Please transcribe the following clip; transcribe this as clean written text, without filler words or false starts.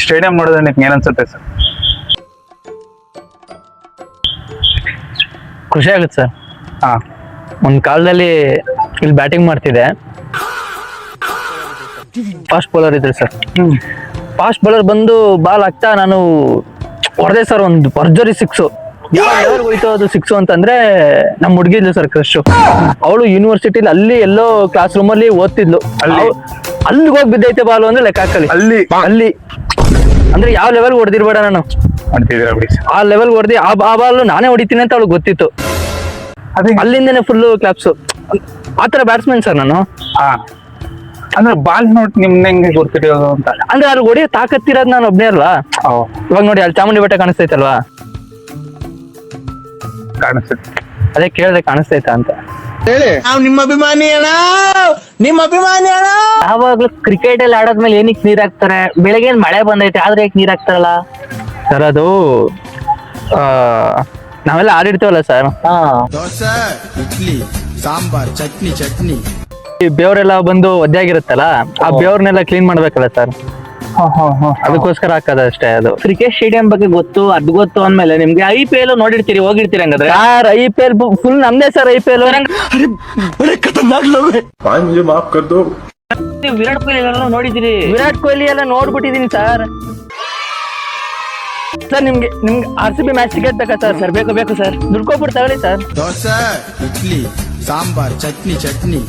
Stadium ನೋಡಿದ್ರೆ ನಿಮ್ಗೆ ಏನನ್ಸುತ್ತೆ sir? ಖುಷಿ ಆಗುತ್ತೆ ಸರ್. ಹಾ, ಒಂದ್ ಕಾಲದಲ್ಲಿ ಇಲ್ಲಿ ಬ್ಯಾಟಿಂಗ್ ಮಾಡ್ತಿದ್ದೆ. ಫಾಸ್ಟ್ ಬೌಲರ್ ಇದ್ರಿ ಸರ್. ಫಾಸ್ಟ್ ಬೌಲರ್ ಬಂದು ಬಾಲ್ ಹಾಕ್ತಾ ನಾನು ಹೊಡೆದೆ ಸರ್, ಒಂದು ಭರ್ಜರಿ ಸಿಕ್ಸು. ಯಾವ ಲೆವೆಲ್ ಹೋಯ್ತು ಅದು ಸಿಕ್ಸು ಅಂತಂದ್ರೆ, ನಮ್ ಹುಡುಗಿದ್ಲು ಸರ್ ಕ್ರಶ್. ಅವಳು ಯೂನಿವರ್ಸಿಟಿಲಿ ಅಲ್ಲಿ ಎಲ್ಲೋ ಕ್ಲಾಸ್ ರೂಮ್ ಅಲ್ಲಿ ಓದ್ತಿದ್ಲು. ಅಲ್ಲಿಗೆ ಹೋಗಿ ಬಿದ್ದೈತೆ ಬಾಲು ಅಂದ್ರೆ ಲೆಕ್ಕ ಹಾಕಲಿ. ಅಲ್ಲಿ ಅಂದ್ರೆ ಯಾವ ಲೆವೆಲ್ ಹೊಡೆದಿರ್ಬೇಡ ನಾನು ಮಾಡ್ತಿದ್ದೀರಾ ಬಿಡಿ ಸರ್. ಆ ಲೆವೆಲ್ ಹೊಡೆದಿ ಆ ಬಾಲ್ ನಾನೇ ಹೊಡಿತೀನಿ ಅಂತ ಅವಳಿಗೆ ಗೊತ್ತಿತ್ತು. ಅದೇ ಅಲ್ಲಿಂದನೇ ಫುಲ್ ಕ್ಲಾಪ್ಸು. ಆತರ ಬ್ಯಾಟ್ಸ್ಮನ್ ಸರ್ ನಾನು. ಹಾ, ಅಂದ್ರೆ ಬಾಲ್ ನೋಟ್ ನಿಮ್ನ ಹೆಂಗೆ ಗೊತ್ತಿರೋದು ಅಂತ? ಅಂದ್ರೆ ಅಲ್ಲಿ ಹೊಡಿಯೋ ತಾಕತ್ತಿರೋದು ನಾನು ಒಬ್ನೇ ಅಲ್ವಾ. ಇವಾಗ ನೋಡಿ ಅಲ್ಲಿ ಚಾಮುಂಡಿ ಬೆಟ್ಟ ಕಾಣಿಸ್ತೈತಲ್ವಾ, ಕಾಣಿಸುತ್ತೆ. ಅದೇ ಕೇಳಿದ್ರೆ ಕಾಣಿಸ್ತೈತಾ ಅಂತ. ನಿಮ್ಮ ಅಭಿಮಾನಿ ಅಣ್ಣ, ನಿಮ್ಮ ಅಭಿಮಾನಿ ಅಣ್ಣ. ಯಾವಾಗ್ಲೂ ಕ್ರಿಕೆಟ್ ಅಲ್ಲಿ ಆಡೋದ್ಮೇಲೆ ಏನಕ್ಕೆ ನೀರ್ ಹಾಕ್ತಾರೆ? ಬೆಳಗ್ಗೆ ಮಳೆ ಬಂದೈತೆ ಆದ್ರೆ ಯಾಕೆ ನೀರ್ ಹಾಕ್ತಾರಲ್ಲ ಸರ್? ಅದು ನಾವೆಲ್ಲ ಆಡಿರ್ತೀವಲ್ಲ ಸರ್, ದೋಸೆ, ಇಡ್ಲಿ, ಸಾಂಬಾರ್, ಚಟ್ನಿ ಚಟ್ನಿ, ಈ ಬೇವ್ರೆಲ್ಲ ಬಂದು ಒದ್ದೆಯಾಗಿರುತ್ತಲ್ಲ, ಆ ಬೇವ್ರನ್ನೆಲ್ಲ ಕ್ಲೀನ್ ಮಾಡ್ಬೇಕಲ್ಲ ಸರ್, ಅದಕ್ಕೋಸ್ಕರ ಹಾಕೋದು ಅಷ್ಟೇ. ಅದು ಕ್ರಿಕೆಟ್ ಸ್ಟೇಡಿಯಂ ಬಗ್ಗೆ ಗೊತ್ತು, ಅದ್ ಗೊತ್ತು ಅಂದ್ಮೇಲೆ ನಿಮ್ಗೆ IPL ನೋಡಿರ್ತೀರಿ, ಹೋಗಿರ್ತೀರಿ ಹಂಗಾದ್ರೆ? ಸರ್ IPL ಫುಲ್ ನಮ್ದೇ ಸರ್. IPL ನೀವು ವಿರಾಟ್ ಕೊಹ್ಲಿ ಎಲ್ಲ ನೋಡಿದಿರಿ? ವಿರಾಟ್ ಕೊಹ್ಲಿ ಎಲ್ಲ ನೋಡ್ಬಿಟ್ಟಿದೀನಿ ಸರ್. ಸರ್ ನಿಮ್ಗೆ RCB ಮ್ಯಾಚ್ ಟಿಕೆಟ್ ಬೇಕಾ ಸರ್? ಬೇಕು ಸರ್, ದುಡ್ಡು ಕೊಟ್ಬಿಟ್ಟು ತಗೊಳ್ಳಿ ಸರ್. ದೋಸೆ, ಇಡ್ಲಿ, ಸಾಂಬಾರ್, ಚಟ್ನಿ ಚಟ್ನಿ,